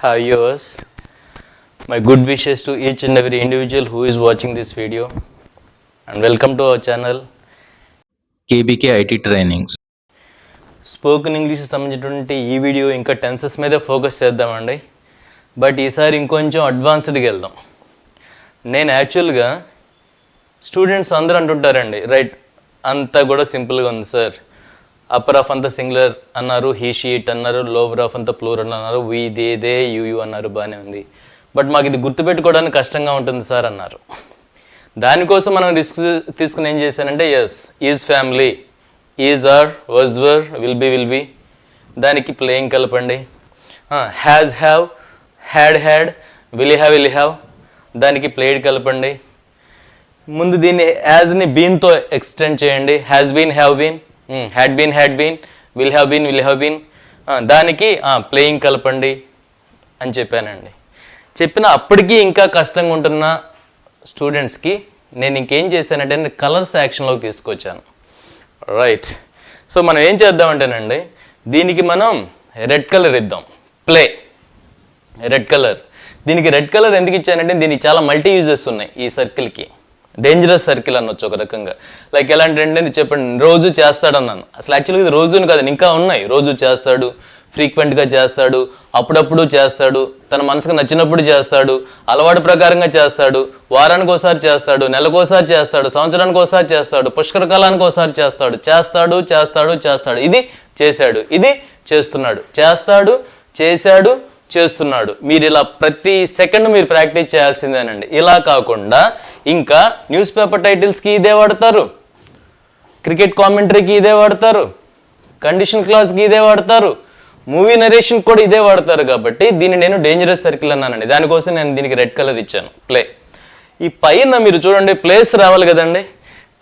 Hi viewers, my good wishes to each and every individual who is watching this video and welcome to our channel KBK IT Trainings. Spoken English సంబంధించినటువంటి ఈ video ఇంకా tenses మీద focus చేద్దామండి. But ఈసారి ఇంకొంచెం అడ్వాన్స్డ్కి వెళ్దాం. నేను యాక్చువల్గా స్టూడెంట్స్ అందరూ అంటుంటారండి, రైట్ అంతా కూడా సింపుల్గా ఉంది సార్, అప్పర్ ఆఫ్ అంతా సింగులర్ అన్నారు, హీ షీట్ అన్నారు, లోవర్ ఆఫ్ అంతా ప్లూరల్ అన్నారు, వీ దే యూ అన్నారు, బాగానే ఉంది. బట్ మాకు ఇది గుర్తుపెట్టుకోవడానికి కష్టంగా ఉంటుంది సార్ అన్నారు. దానికోసం మనం రిస్క్ తీసుకుని ఏం చేశానంటే, yes is family, is are, was were, will be, దానికి ప్లేయింగ్ కలపండి. Has have, had, will have, దానికి ప్లేడ్ కలపండి. ముందు దీన్ని యాజ్ని బీన్తో ఎక్స్టెండ్ చేయండి. Has been, have been, had been, will have been, దానికి ప్లేయింగ్ కలపండి అని చెప్పానండి. చెప్పిన అప్పటికీ ఇంకా కష్టంగా ఉంటున్న స్టూడెంట్స్కి నేను ఇంకేం చేశానంటే కలర్స్ యాక్షన్లోకి తీసుకొచ్చాను. రైట్, సో మనం ఏం చేద్దామంటేనండి, దీనికి మనం రెడ్ కలర్ ఇద్దాం. Play, red colour. దీనికి రెడ్ కలర్ ఎందుకు ఇచ్చానంటే దీనికి చాలా మల్టీ యూజెస్ ఉన్నాయి. ఈ సర్కిల్కి డేంజరస్ సర్కిల్ అనొచ్చు ఒక రకంగా. లైక్ ఎలాంటి అంటే చెప్పండి, రోజు చేస్తాడన్నాను. అసలు యాక్చువల్గా ఇది రోజుని కాదు, ఇంకా ఉన్నాయి. రోజు చేస్తాడు, ఫ్రీక్వెంట్గా చేస్తాడు, అప్పుడప్పుడు చేస్తాడు, తన మనసుకు నచ్చినప్పుడు చేస్తాడు, అలవాటు ప్రకారంగా చేస్తాడు, వారానికి ఒకసారి చేస్తాడు, నెలకోసారి చేస్తాడు, సంవత్సరానికి ఒకసారి చేస్తాడు, పుష్కరకాలానికి ఒకసారి చేస్తాడు, ఇది చేశాడు, ఇది చేస్తున్నాడు, చేస్తాడు, చేశాడు, చేస్తున్నాడు. మీరు ఇలా ప్రతి సెకండ్ మీరు ప్రాక్టీస్ చేయాల్సిందేనండి. ఇలా కాకుండా ఇంకా న్యూస్ పేపర్ టైటిల్స్కి ఇదే వాడతారు, క్రికెట్ కామెంటరీకి ఇదే వాడతారు, కండిషన్ క్లాస్కి ఇదే వాడతారు, మూవీ నరేషన్ కూడా ఇదే వాడతారు. కాబట్టి దీన్ని నేను డేంజరస్ సర్కిల్ అన్నానండి. దానికోసం నేను దీనికి రెడ్ కలర్ ఇచ్చాను, ప్లే. ఈ పైన మీరు చూడండి ప్లేస్ రావాలి కదండి.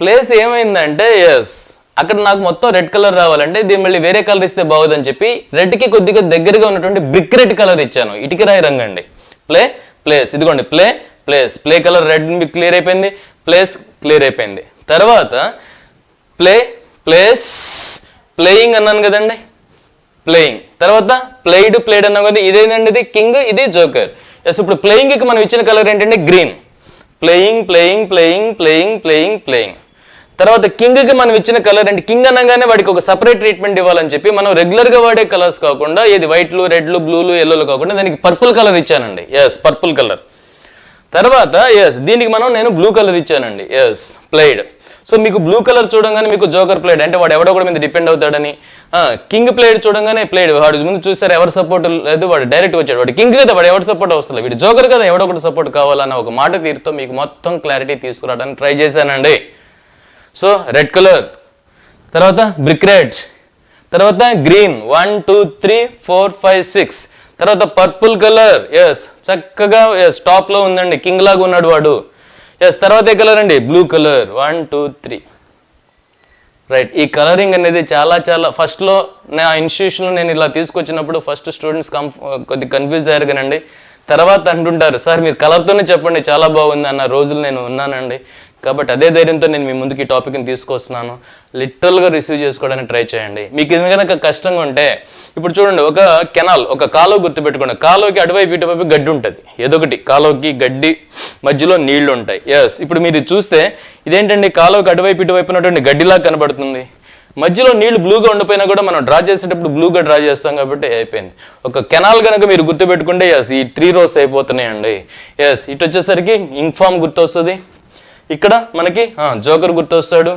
ప్లేస్ ఏమైందంటే, ఎస్ అక్కడ నాకు మొత్తం రెడ్ కలర్ రావాలంటే దీన్ని మళ్ళీ వేరే కలర్ ఇస్తే బాగుందని చెప్పి రెడ్కి కొద్దిగా దగ్గరగా ఉన్నటువంటి బ్రిక్ రెడ్ కలర్ ఇచ్చాను. ఇటుక రాయి రంగు అండి. ప్లే, ప్లేస్, ఇదిగోండి play, place. Play colour red clear అయిపోయింది, ప్లేస్ క్లియర్ అయిపోయింది. తర్వాత ప్లే, ప్లేస్, ప్లేయింగ్ అన్నాను కదండి, ప్లేయింగ్. తర్వాత ప్లేడ్ అన్నాం కదా, ఇదేంటండి, ఇది కింగ్, ఇది జోకర్. ఎస్, ఇప్పుడు ప్లేయింగ్కి మనం ఇచ్చిన కలర్ ఏంటంటే గ్రీన్. ప్లేయింగ్. తర్వాత కింగ్కి మనం ఇచ్చిన కలర్ అంటే, కింగ్ అనగానే వాడికి ఒక సపరేట్ ట్రీట్మెంట్ ఇవ్వాలని చెప్పి మనం రెగ్యులర్గా వాడే కలర్స్ కాకుండా, ఏది వైట్లు, రెడ్లు, బ్లూలు, ఎల్లోలు కాకుండా దానికి పర్పుల్ కలర్ ఇచ్చానండి. Yes, purple colour. తర్వాత ఎస్ దీనికి నేను బ్లూ కలర్ ఇచ్చానండి. Yes, played. సో మీకు బ్లూ కలర్ చూడంగానే మీకు జోకర్ ప్లేడ్ అంటే వాడు ఎవడో కూడా మీద డిపెండ్ అవుతాడని. కింగ్ ప్లేడ్ చూడంగానే ప్లేడ్, వాడు ముందు చూసారు ఎవరు సపోర్ట్ లేదు, వాడు డైరెక్ట్గా వచ్చాడు, వాడు కింగ్ కదా, వాడు ఎవరు సపోర్ట్ అవసరం, వీడు జోకర్ కదా, ఎవడో ఒకటి సపోర్ట్ కావాలన్న ఒక మాట తీరుతో మీకు మొత్తం క్లారిటీ తీసుకురావడానికి ట్రై చేశానండి. సో రెడ్ కలర్, తర్వాత బ్రిక్ రెడ్, తర్వాత గ్రీన్ 1 2 3 4 5 6, తర్వాత పర్పుల్ కలర్. ఎస్, చక్కగా ఎస్ టాప్లో ఉందండి, కింగ్ లాగా ఉన్నాడు వాడు. ఎస్, తర్వాత ఏ కలర్ అండి, బ్లూ కలర్ 1 2 3. రైట్, ఈ కలరింగ్ అనేది చాలా ఫస్ట్లో నా ఇన్స్టిట్యూషన్లో నేను ఇలా తీసుకొచ్చినప్పుడు ఫస్ట్ స్టూడెంట్స్ కొద్దిగా కన్ఫ్యూజ్ అయ్యారు కానండి. తర్వాత అంటుంటారు, సార్ మీరు కలర్తోనే చెప్పండి చాలా బాగుంది అన్న రోజులు నేను ఉన్నానండి. కాబట్టి అదే ధైర్యంతో నేను మీ ముందుకి ఈ టాపిక్ని తీసుకొస్తున్నాను. లిటరల్గా రిసీవ్ చేసుకోవడానికి ట్రై చేయండి. మీకు ఇది కనుక కష్టంగా ఉంటే ఇప్పుడు చూడండి, ఒక కెనాల్, ఒక కాలువ గుర్తుపెట్టుకోండి. కాలువకి అటువైపు ఇటువైపు గడ్డి ఉంటుంది, ఏదొకటి కాలువకి గడ్డి మధ్యలో నీళ్లు ఉంటాయి. ఎస్, ఇప్పుడు మీరు చూస్తే ఇదేంటండి, కాలువకి అటువైపు ఇటువైపు ఉన్నటువంటి గడ్డిలా కనబడుతుంది. మధ్యలో నీళ్లు బ్లూగా ఉండిపోయినా కూడా మనం డ్రా చేసేటప్పుడు బ్లూగా డ్రా చేస్తాం కాబట్టి అయిపోయింది. ఒక కెనాల్ కనుక మీరు గుర్తుపెట్టుకుంటే ఎస్ ఈ 3 rows అయిపోతున్నాయండి. ఎస్, ఇటు వచ్చేసరికి ఇంక్ ఫామ్ గుర్తొస్తుంది, ఇక్కడ మనకి జోకర్ గుర్తొస్తాడు,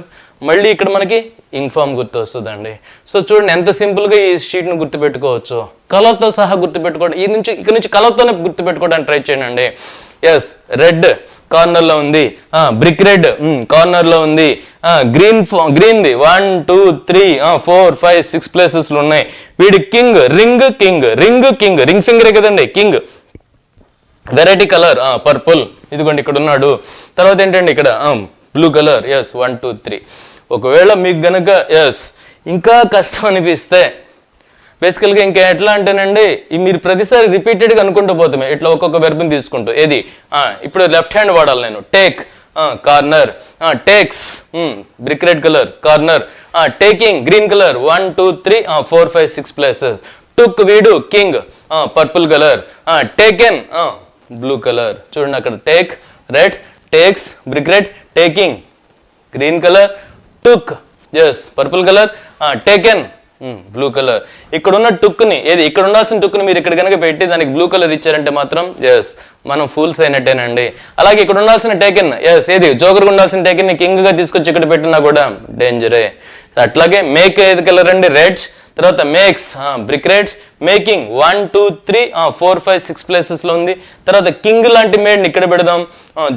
మళ్ళీ ఇక్కడ మనకి ఇంక్ ఫామ్ గుర్తొస్తుందండి. సో చూడండి ఎంత సింపుల్గా ఈ షీట్ను గుర్తుపెట్టుకోవచ్చు, కలర్తో సహా గుర్తుపెట్టుకోవడం. ఇక్కడ నుంచి కలర్తోనే గుర్తుపెట్టుకోవడానికి ట్రై చేయండి. ఎస్, రెడ్ కార్నర్లో ఉంది, బ్రిక్ రెడ్ కార్నర్లో ఉంది, గ్రీన్ది 1 2 3 4 5 6 ప్లేసెస్లు ఉన్నాయి. వీడి కింగ్, రింగ్ ఫింగరే కదండి కింగ్. వెరైటీ కలర్ పర్పుల్, ఇదిగోండి ఇక్కడ ఉన్నాడు. తర్వాత ఏంటండి ఇక్కడ బ్లూ కలర్. ఎస్ 1 2 3. ఒకవేళ మీకు గనక ఎస్ ఇంకా కష్టం అనిపిస్తే బేసికల్గా ఇంకా ఎట్లా అంటేనండి, మీరు ప్రతిసారి రిపీటెడ్గా అనుకుంటూ పోతామే ఇట్లా ఒక్కొక్క వెర్బ్ని తీసుకుంటూ. ఏది ఇప్పుడు లెఫ్ట్ హ్యాండ్ వాడాలి నేను. Take, corner, takes, brick red colour, corner, taking, green colour, 1 2 3 4 5 6 places. Took వీడు king purple colour, taken blue colour. చూడండి అక్కడ take red, takes brick red, taking green colour, took as purple colour, taken blue colour. ఇక్కడ ఉన్న టుక్ని ఏది ఇక్కడ ఉండాల్సిన టుక్ని మీరు ఇక్కడ కనుక పెట్టి దానికి బ్లూ కలర్ ఇచ్చారంటే మాత్రం ఎస్ మనం ఫూల్స్ అయినట్టేనండి. అలాగే ఇక్కడ ఉండాల్సిన టేకెన్ ఎస్ ఏది జోకర్ ఉండాల్సిన టేకెన్ ని కింగ్ గా తీసుకొచ్చి ఇక్కడ పెట్టినా కూడా డేంజరే. అట్లాగే మేక్ ఏది కలర్ అండి రెడ్స్, తర్వాత makes brick reds, making 1 2 3 4 5 6 places లో ఉంది. తర్వాత కింగ్ లాంటి మేడ్ని ఇక్కడ పెడదాం,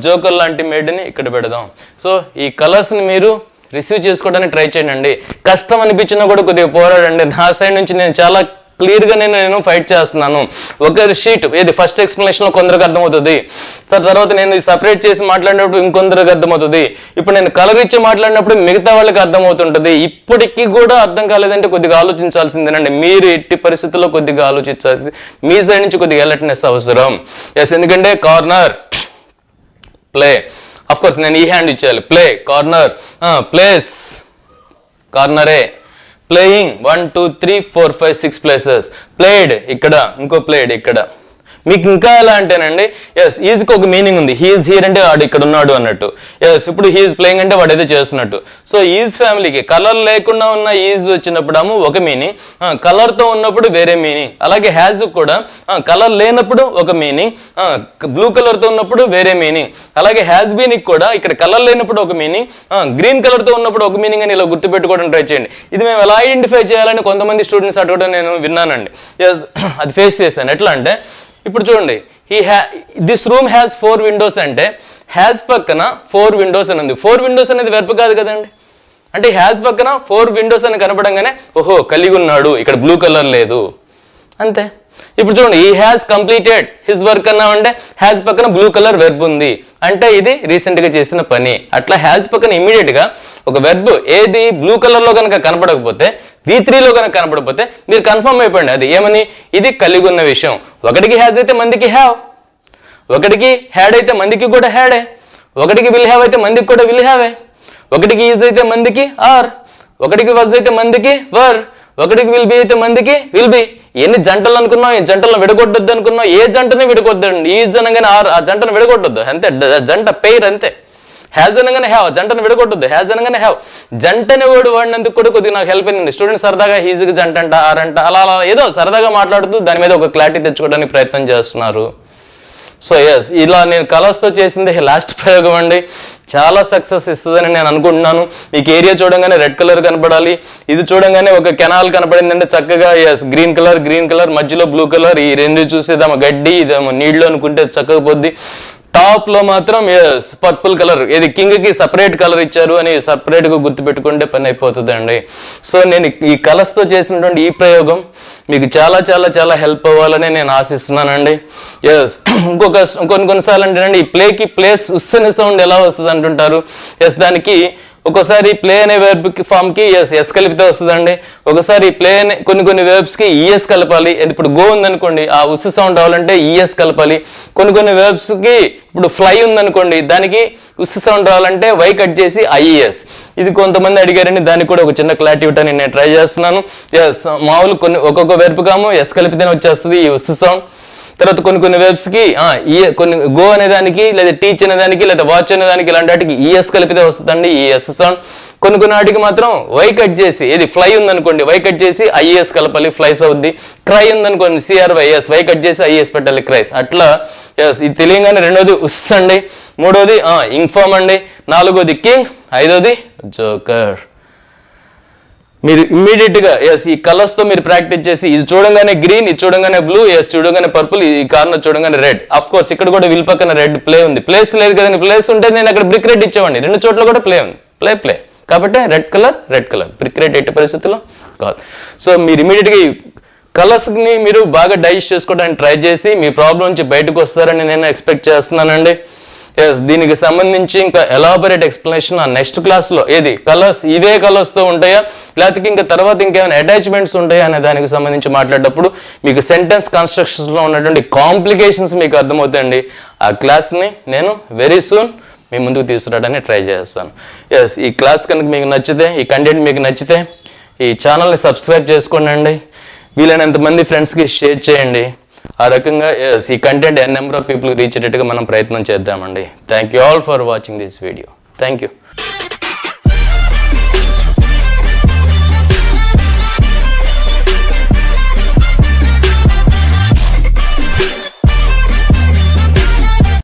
జోకర్ లాంటి మేడ్ని ఇక్కడ పెడదాం. సో ఈ కలర్స్ ని మీరు రిసీవ్ చేసుకోవడానికి ట్రై చేయండి. కష్టం అనిపించినా కూడా కొద్దిగా పోరాడండి. నా సైడ్ నుంచి నేను చాలా క్లియర్గా నేను ఫైట్ చేస్తున్నాను. ఒకరి షీట్ ఏది ఫస్ట్ ఎక్స్ప్లెనేషన్లో కొందరికి అర్థమవుతుంది, తర్వాత నేను సపరేట్ చేసి మాట్లాడినప్పుడు ఇంకొందరికి అర్థమవుతుంది, ఇప్పుడు నేను కలర్ ఇచ్చి మాట్లాడినప్పుడు మిగతా వాళ్ళకి అర్థమవుతుంటుంది. ఇప్పటికీ కూడా అర్థం కాలేదంటే కొద్దిగా ఆలోచించాల్సిందేనండి. మీరు ఎట్టి పరిస్థితుల్లో కొద్దిగా ఆలోచించాల్సి, మీ సైడ్ నుంచి కొద్దిగా అలర్ట్నెస్ అవసరం. ఎస్ ఎందుకంటే కార్నర్ ప్లే, అఫ్ కోర్స్ నేను ఈ హ్యాండ్ ఇచ్చేయాలి, ప్లే కార్నర్ ప్లేస్ కార్నరే, ప్లేయింగ్ 1 2 3 4 5 6 ప్లేసెస్, ప్లేడ్ ఇక్కడ ఇంకో ప్లేడ్ ఇక్కడ. మీకు ఇంకా ఎలా అంటేనండి ఎస్ ఈజ్కి ఒక మీనింగ్ ఉంది, హీఈస్ హియర్ అంటే వాడు ఇక్కడ ఉన్నాడు అన్నట్టు. ఎస్ ఇప్పుడు హీఈస్ ప్లేయింగ్ అంటే వాడు ఏదో చేస్తున్నట్టు. సో ఈజ్ ఫ్యామిలీకి కలర్ లేకుండా ఉన్న ఈజ్ వచ్చినప్పుడు ఒక మీనింగ్, కలర్తో ఉన్నప్పుడు వేరే మీనింగ్. అలాగే హ్యాజ్ కూడా కలర్ లేనప్పుడు ఒక మీనింగ్, బ్లూ కలర్తో ఉన్నప్పుడు వేరే మీనింగ్. అలాగే హ్యాజ్ బీన్కి కూడా ఇక్కడ కలర్ లేనప్పుడు ఒక మీనింగ్, గ్రీన్ కలర్తో ఉన్నప్పుడు ఒక మీనింగ్ అని ఇలా గుర్తుపెట్టుకోవడం ట్రై చేయండి. ఇది మేము ఎలా ఐడెంటిఫై చేయాలని కొంతమంది స్టూడెంట్స్ అడగడం నేను విన్నానండి. ఎస్ అది ఫేస్ చేశాను. ఎట్లా అంటే ఇప్పుడు చూడండి, దిస్ రూమ్ హ్యాస్ 4 విండోస్ అంటే హ్యాస్ పక్కన 4 విండోస్ అని ఉంది. 4 విండోస్ అనేది వెర్బ్ కాదు కదండి. అంటే హ్యాస్ పక్కన 4 విండోస్ అని కనపడంగానే ఓహో కలిగి ఉన్నాడు, ఇక్కడ బ్లూ కలర్ లేదు అంతే. ఇప్పుడు చూడండి ఈ హ్యాస్ కంప్లీటెడ్ హిస్ వర్క్ అన్నామంటే హ్యాస్ పక్కన బ్లూ కలర్ వెర్బ్ ఉంది అంటే ఇది రీసెంట్ గా చేసిన పని. అట్లా హ్యాస్ పక్కన ఇమీడియట్ గా ఒక వెర్బ్ ఏది బ్లూ కలర్ లో కనుక కనపడకపోతే, V3లో కనుక కనపడకపోతే మీరు కన్ఫర్మ్ అయిపోండి అది ఏమని, ఇది కలిగి ఉన్న విషయం. ఒకటికి హ్యాస్ అయితే మందికి హ్యావ్, ఒకటికి హ్యాడ్ అయితే మందికి కూడా హ్యాడే, ఒకటికి విల్ హ్యావ్ అయితే మందికి కూడా విల్ హ్యావే, ఒకటికి ఈజ్ అయితే మందికి ఆర్, ఒకటికి వజ్ అయితే మందికి వర్, ఒకటికి విల్ బి అయితే మందికి విల్ బి. ఎన్ని జంటలు అనుకున్నావు, ఈ జంటలను విడగొట్టొద్దు అనుకున్నావు, ఏ జంటని విడగొద్దండి. ఈజ్ అనగానే ఆర్ ఆ జంటను విడగొట్టొద్దు అంతే, జంట పెయిర్ అంతే. హ్యాజ్ అనగానే హ్యావ్, జంటను విడగొట్టొద్దు, హ్యాజ్ అనగానే హ్యావ్. జంటని వాడినందుకు కూడా కొద్దిగా నాకు హెల్ప్ అయింది. స్టూడెంట్ సరదాగా హీజ్కి జంట అంట ఆర్ అంట అలా అలా ఏదో సరదాగా మాట్లాడుతూ దాని మీద ఒక క్లారిటీ తెచ్చుకోవడానికి ప్రయత్నం చేస్తున్నారు. సో ఎస్ ఇలా నేను కలర్స్తో చేసింది లాస్ట్ ప్రయోగం అండి. చాలా సక్సెస్ ఇస్తుందని నేను అనుకుంటున్నాను. మీకు ఏరియా చూడంగానే రెడ్ కలర్ కనపడాలి, ఇది చూడంగానే ఒక కెనాల్ కనపడిందంటే చక్కగా ఎస్ గ్రీన్ కలర్ మధ్యలో బ్లూ కలర్, ఈ రెండు చూసేదేమో గడ్డి ఇదేమో నీళ్ళు అనుకుంటే చక్కగా పోద్ది. టాప్ లో మాత్రం ఎస్ పర్పుల్ కలర్, ఇది కింగ్ కి సపరేట్ కలర్ ఇచ్చారు అని సపరేట్ గా గుర్తు పెట్టుకుంటే పని అయిపోతుంది అండి. సో నేను ఈ కలర్స్ తో చేసినటువంటి ఈ ప్రయోగం మీకు చాలా చాలా చాలా హెల్ప్ అవ్వాలని నేను ఆశిస్తున్నానండి. ఎస్ కొన్నిసార్లు అంటేనండి ఈ ప్లేకి ప్లేస్ ఉస్సని సౌండ్ ఎలా వస్తుంది అంటుంటారు. ఎస్ దానికి ఒక్కోసారి ప్లే అనే వెర్బ్ ఫామ్ కి ఎస్ కలిపితే వస్తుందండి. ఒకసారి ప్లే అనే కొన్ని వెర్బ్స్ కి ఈఎస్ కలపాలి. ఇప్పుడు గో ఉందనుకోండి ఆ ఉస్ సౌండ్ రావాలంటే ఈఎస్ కలపాలి. కొన్ని వెర్బ్స్ కి ఇప్పుడు ఫ్లై ఉందనుకోండి దానికి ఉస్ సౌండ్ రావాలంటే వై కట్ చేసి ఐఈఎస్. ఇది కొంతమంది అడిగారండి, దానికి కూడా ఒక చిన్న క్లారిటీ ఇవ్వడానికి నేను ట్రై చేస్తున్నాను. ఎస్ మామూలు ఒక్కొక్క వెర్బ్ కాము ఎస్ కలిపితేనే వచ్చేస్తుంది ఈ ఉస్ సౌండ్. తర్వాత కొన్ని వెబ్స్ కి కొన్ని గో అనే దానికి లేదా టీచ్ అనే దానికి లేదా వాచ్ అనే దానికి ఇలాంటి వాటికి ఈఎస్ కలిపితే వస్తుందండి ఈ ఎస్ సౌండ్. కొన్ని వాటికి మాత్రం వై కట్ చేసి, ఇది ఫ్లై ఉందనుకోండి వై కట్ చేసి ఐఏఎస్ కలపాలి, ఫ్లైస్ అవుద్ది. క్రై ఉందనుకోండి సిఆర్వైఎస్ వై కట్ చేసి ఐఏఎస్ పెట్టాలి, క్రైస్. అట్లా ఎస్ ఇది తెలియగానే రెండోది ఉస్ అండి, మూడోది ఇన్ఫార్మ్ అండి, నాలుగోది కింగ్, ఐదోది జోకర్. మీరు ఇమ్మీడియట్ గా ఎస్ ఈ కలర్స్ తో మీరు ప్రాక్టీస్ చేసి ఇది చూడంగానే గ్రీన్, ఇది చూడంగానే బ్లూ, ఎస్ చూడంగానే పర్పుల్, ఈ కార్నర్ చూడంగానే రెడ్. అఫ్ కోర్స్ ఇక్కడ కూడా విల్ పక్కన రెడ్ ప్లే ఉంది, ప్లేస్ లేదు కదండి. ప్లేస్ ఉంటే నేను అక్కడ బ్రిక్ రెడ్ ఇచ్చేవాడిని, రెండు చోట్ల కూడా ప్లే ఉంది, ప్లే కాబట్టి రెడ్ కలర్ బ్రిక్ రెడ్ ఎట్టి పరిస్థితుల్లో కాదు. సో మీరు ఇమీడియట్ గా కలర్స్ ని మీరు బాగా డైజెస్ట్ చేసుకోవడానికి ట్రై చేసి మీ ప్రాబ్లం నుంచి బయటకు వస్తారని నేను ఎక్స్పెక్ట్ చేస్తున్నానండి. ఎస్ దీనికి సంబంధించి ఇంకా ఎలాబొరేట్ ఎక్స్ప్లెనేషన్ ఆ నెక్స్ట్ క్లాస్లో ఏది కలర్స్ ఇవే కలర్స్తో ఉంటాయా లేకపోతే ఇంకా తర్వాత ఇంకేమైనా అటాచ్మెంట్స్ ఉంటాయా అనే దానికి సంబంధించి మాట్లాడేటప్పుడు మీకు సెంటెన్స్ కన్స్ట్రక్షన్స్లో ఉన్నటువంటి కాంప్లికేషన్స్ మీకు అర్థమవుతాయండి. ఆ క్లాస్ని నేను వెరీ సూన్ మీ ముందుకు తీసుకురావడానికి ట్రై చేస్తాను. ఎస్ ఈ క్లాస్ కనుక మీకు నచ్చితే, ఈ కంటెంట్ మీకు నచ్చితే ఈ ఛానల్ని సబ్స్క్రైబ్ చేసుకోండి. వీలైనంత మంది ఫ్రెండ్స్కి షేర్ చేయండి. ఆ రకంగా ఈ content number of people reach అయ్యేట్టుగా మనం ప్రయత్నం చేద్దామండి. Thank you all for watching this video. Thank you.